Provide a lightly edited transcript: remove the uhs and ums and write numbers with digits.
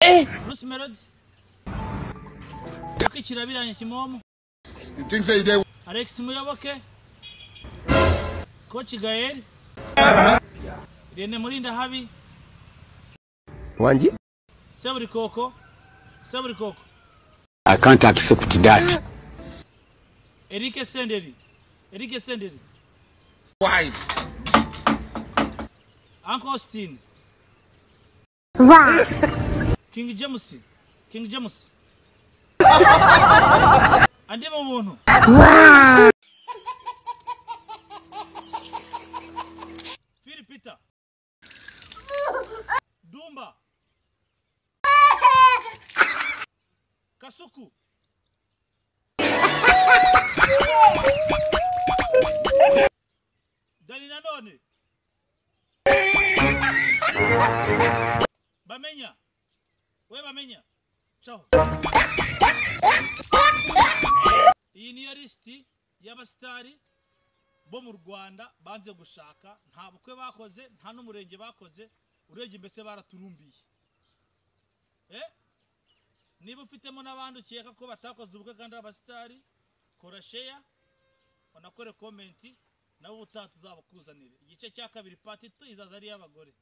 Bruce Melody. Kirabiranye Kimomo. You think so they Alex Muyoboke. Coach Gael. Rene Murinda Habi. Wanji? Zirikwiga. I can't accept that. Eric Senderi. wise? Uncle Austin. Wow. King James. Andi Momono. Wow. Peter. Dumba. Kasuku. Dalina None. Bamenya. We Bamenya. Ciao. Iyi niyo listi y'abastari bo mu Rwanda banze gushaka nta bukwe bakoze nta n'umurenge bakoze urebye mbese baraturumbiye. Niba ufitemo n'abandi ukeka ko batakoze ubukwe kandi abastari kora share unakore comment nabo utatu uzabakuzanire igice cya kabiri part 2 izaza ari y'abagore.